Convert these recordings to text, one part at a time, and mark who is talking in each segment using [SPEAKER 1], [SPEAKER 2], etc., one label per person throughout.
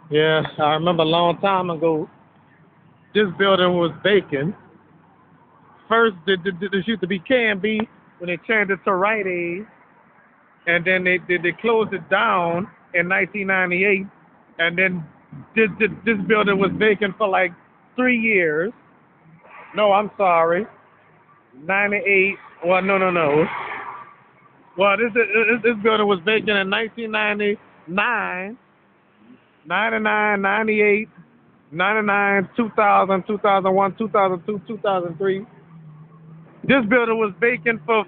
[SPEAKER 1] Yeah, I remember a long time ago, this building was vacant. First, this used to be K&B when they changed it to Rite Aid, and then they closed it down in 1998, and then this building was vacant for like 3 years. No, I'm sorry, 98. Well, no. Well, this building was vacant in 1999, 99, 98, 99, 2000, 2001, 2002, 2003. This building was vacant for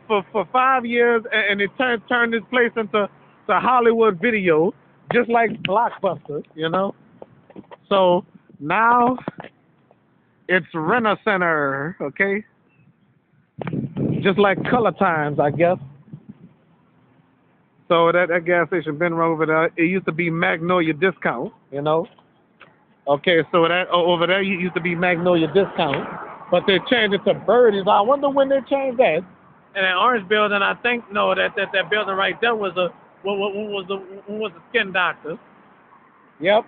[SPEAKER 1] 5 years, and it turned this place into Hollywood Video, just like Blockbuster, you know. So now it's Renter Center, okay? Just like Color Times, I guess. So that gas station been right over there. It used to be Magnolia Discount, you know. Okay, so that over there used to be Magnolia Discount, but they changed it to Birdies. I wonder when they changed that. And that orange building, I think no, that building right there was a what was the Skin Doctor. Yep.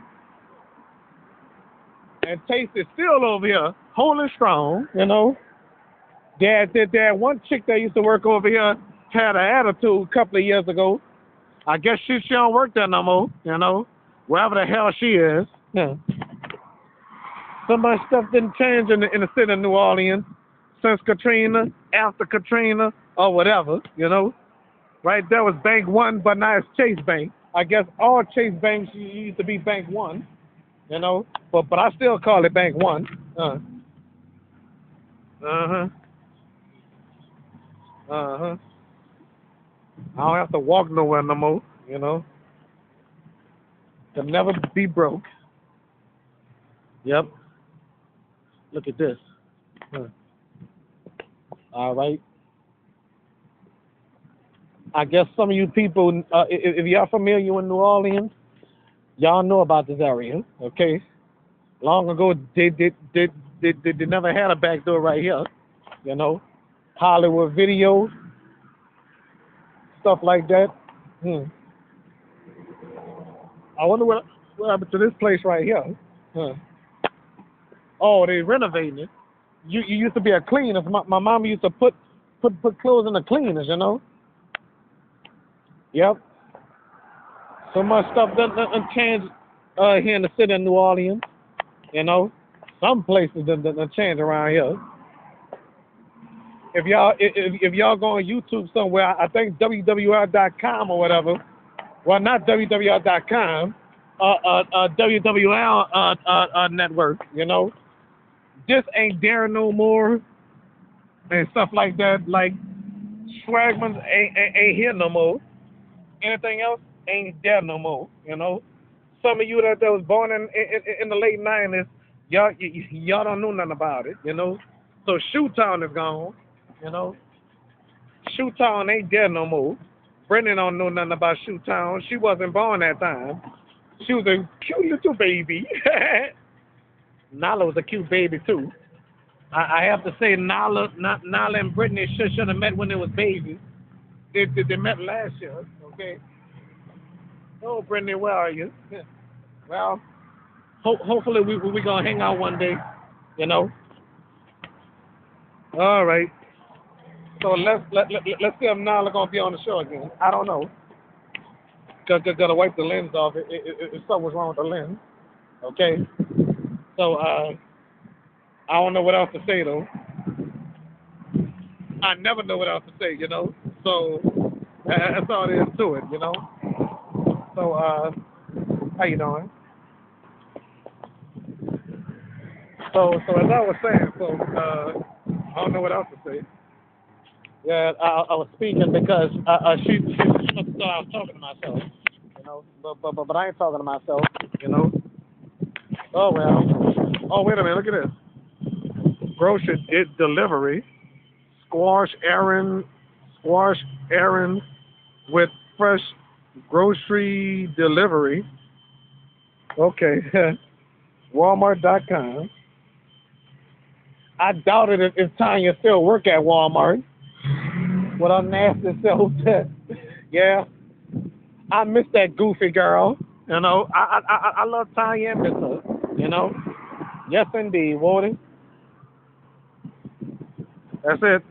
[SPEAKER 1] And Taste is still over here, holding strong, you know. There one chick that used to work over here had an attitude a couple of years ago. I guess she don't work there no more, you know. Wherever the hell she is. Yeah. So much stuff didn't change in the city of New Orleans since Katrina, after Katrina, or whatever, you know. Right there was Bank One, but now it's Chase Bank. I guess all Chase Banks used to be Bank One, you know. But I still call it Bank One. Uh-huh. Uh-huh. I don't have to walk nowhere no more, you know. To never be broke. Yep. Look at this. Huh. All right. I guess some of you people, if y'all familiar with New Orleans, y'all know about this area, okay? Long ago, they never had a back door right here, you know. Hollywood Video, stuff like that. I wonder what happened to this place right here. Huh. Oh, they renovating it. You used to be a cleaner. My mom used to put clothes in the cleaners, you know. Yep. So much stuff done changed here in the city of New Orleans. You know, some places done changed around here. If y'all go on YouTube somewhere, I think WWL.com or whatever. Well, not WWL.com. WWL network. You know, this ain't there no more, and stuff like that. Like Swagman's ain't here no more. Anything else ain't there no more. You know, some of you that was born in the late '90s, y'all don't know nothing about it. You know, so Shoetown is gone. You know, Shoetown ain't there no more. Brendan don't know nothing about Shoetown. She wasn't born that time. She was a cute little baby. Nala was a cute baby too. I have to say Nala and Brittany should have met when they was babies. They met last year. Okay. Oh, Brittany, where are you? Well, hopefully we gonna hang out one day. You know. All right. So let's see if Nala gonna be on the show again. I don't know. Gotta wipe the lens off. If something's wrong with the lens. Okay. So I don't know what else to say though. I never know what else to say, you know. So that's all there is to it, you know. So how you doing? So as I was saying, I don't know what else to say. Yeah, I was speaking because she thought I was talking to myself, you know. But I ain't talking to myself, you know. Oh well. Oh wait a minute, look at this. Grocery delivery, squash errands with fresh grocery delivery. Okay, Walmart.com. I doubted if Tanya still work at Walmart. With her nasty self. Yeah, I miss that goofy girl. You know, I love tie-in business. You know, yes indeed, Wardy. That's it.